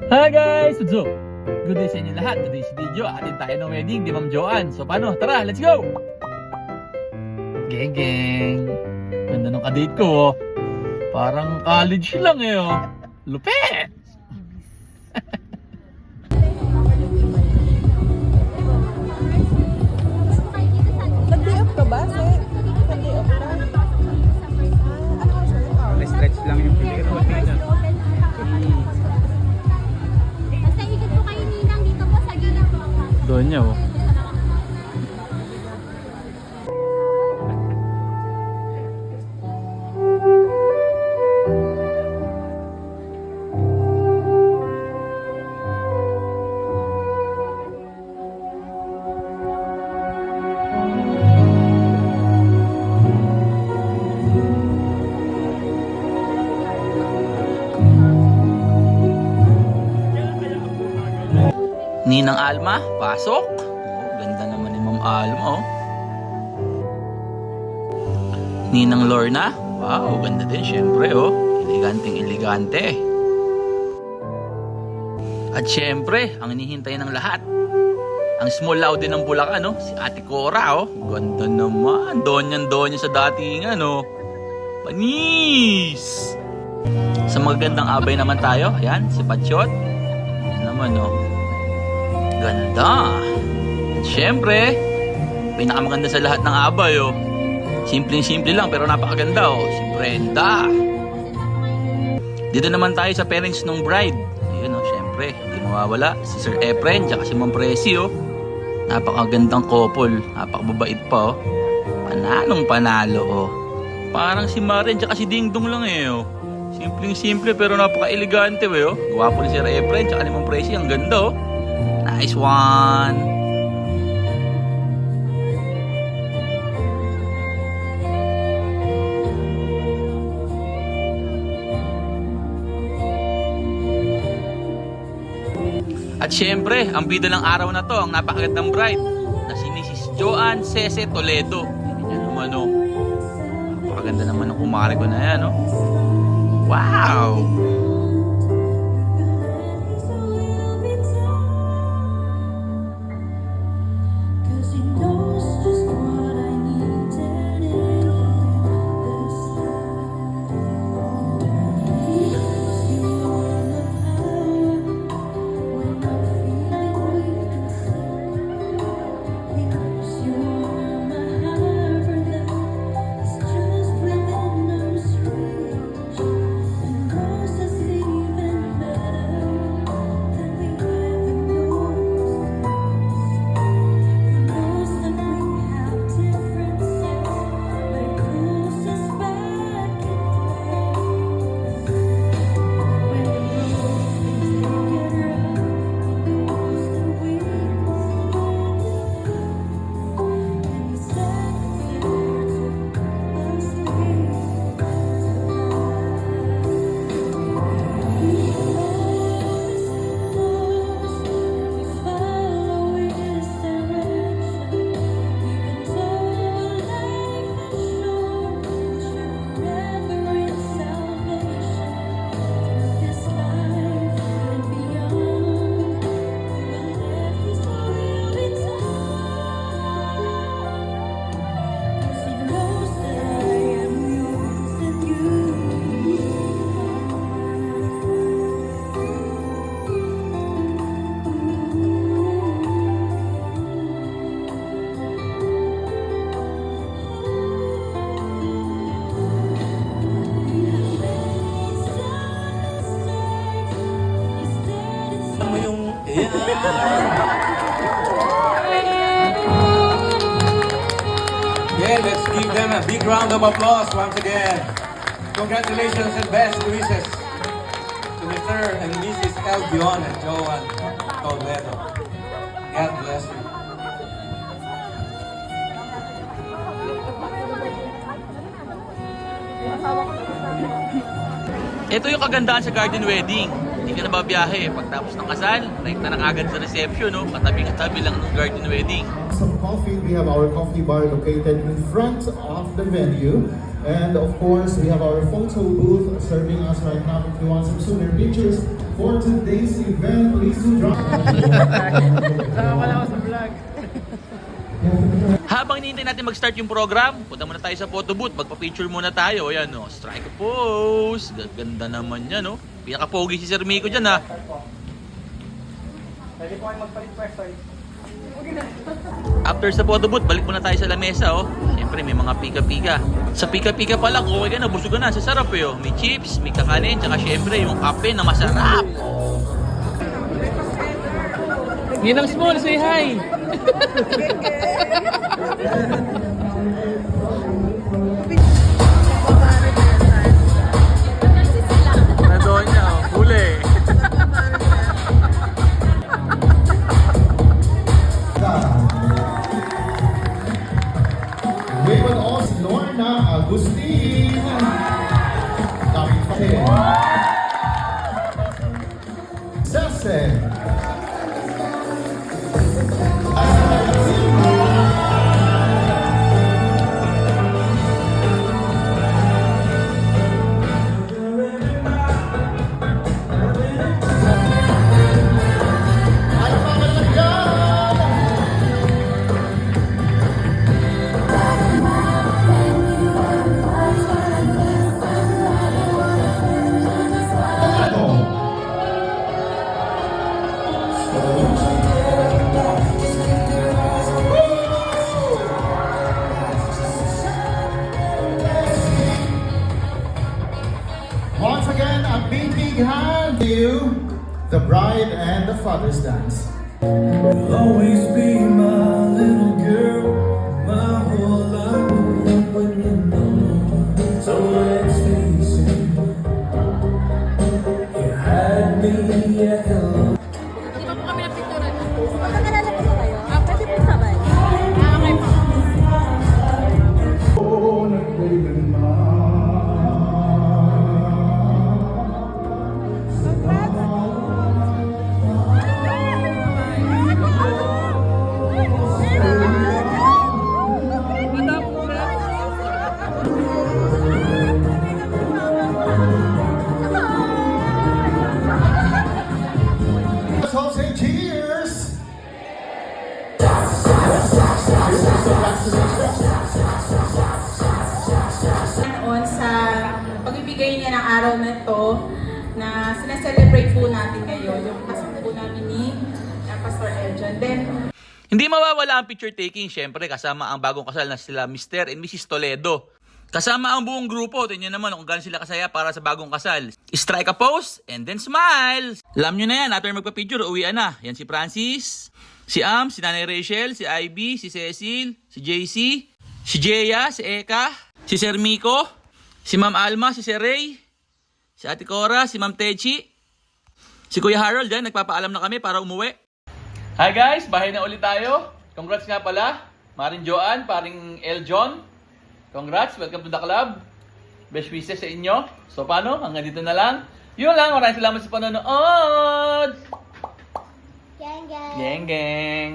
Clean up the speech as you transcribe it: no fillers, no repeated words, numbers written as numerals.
Hi guys! What's up? Good day sa inyo lahat. Today's video, atin tayo ng wedding ni Ma'am Joanne. So paano? Tara, let's go! Geng geng! Ganda ng kadate ko oh. Parang college lang eh oh. Lupit! Nag-day off ka ba? Nag-day off ka? Ano ka siya? Stretch lang yung pili. Basta ikot po kayo ninang dito po sa gilid po. Doon niya oh. Ninang Alma, pasok. Oh, ganda naman ni Ma'am Alma oh. Ninang Lorna, wow, ganda din syempre oh. Eleganteng elegante. At syempre, ang hinihintay ng lahat, ang small loud din ng Bulacan oh, si Ate Cora oh. Ganda naman, donya sa datingan oh. Panis! Sa magandang abay naman tayo, ayan, si Patsyot. Ayan naman oh. Ganda. At syempre, pinakamaganda sa lahat ng abay oh. Simpleng-simple lang pero napakaganda oh. Si Brenda. Dito naman tayo sa parents ng bride. Ayun oh, syempre, hindi mawawala si Sir Efren tsaka si Ma'am Presi oh. Napakagandang couple, napakababait pa oh. Panalong panalo oh. Parang si Maren tsaka si Dingdong lang eh oh. Simpleng-simple pero napaka-elegante oh. Gwapo ni Sir Efren tsaka ni Ma'am Presi, ang ganda oh. Nice one. At syempre, ang bida ng araw na to, ang napakagandang bride na si Mrs. Joanne Cese Toledo. Yan naman oh. Napakaganda naman ng kumare ko na yan oh. Wow! Yeah, let's give them a big round of applause once again. Congratulations and best wishes to Mr. and Mrs. Elbion and Joanne Toledo. God bless you. Ito yung kagandahan sa garden wedding. Hindi ka na babiyahe. Pagtapos ng kasal, right na agad sa reception, no? Katabi-katabi lang ng garden wedding. Some coffee. We have our coffee bar located in front of the venue. And of course, we have our photo booth serving us right now. If you want some souvenir pictures for today's event. Please do drop. Habang hinihintay natin mag-start yung program, punta muna tayo sa photo booth. Magpa-picture muna tayo. Ayan, no. Strike a pose. Ganda naman yan, no. Pinaka-pogi si Sir Miko dyan, ha. Pwede po kayo magpalit pwesto. After sa photo booth, balik muna tayo sa lamesa, oh. Siyempre, may mga pika-pika. Sa pika-pika pa lang, okay ka na, busog ka na. Sa sarap, eh, oh. May chips, may kakanin, tsaka siyempre, yung kape na masarap. Ninang Small, say hi! Nandoon niya, oh. Huli. Raymond Oz, Lorna Agustin. David Patel. Sese. Ano pa naman dyan? Once again, a big hand to you, the bride and the father's dance. Always be my little girl, my whole life when you know. So let's face it, you had me at hello. Di ba po kami napicturan? Magkakalala po ba kayo? Pwede po sabay. Okay po. Oh, nagkailanman. Let's all say cheers. on sa pagbibigay niya ng araw na to na sinaselebrate po natin ngayon, yung kasama po namin ni Pastor Eljon. Then, Hindi mawawala ang picture taking, syempre, kasama ang bagong kasal na sila Mr. and Mrs. Toledo. Kasama ang buong grupo. Tingnan naman kung gaano sila kasaya para sa bagong kasal. Strike a pose and then smile. Alam nyo na yan, after magpa-picture, uwian na. Yan si Francis, si Am, si Nanay Rachel, si Ivy, si Cecil, si JC, si Jeya, si Eka, si Sir Miko, si Ma'am Alma, si Sir Ray, si Ate Cora, si Ma'am Techi, si Kuya Harold. Yan, nagpapaalam na kami para umuwi. Hi guys, bahay na ulit tayo. Congrats nga pala, Maring Joanne, paring Eljon. Congrats, welcome to the club. Best wishes sa inyo. So paano? Hanggang dito na lang. Yun lang, maraming salamat sa panonood. Gang, gang. Geng geng.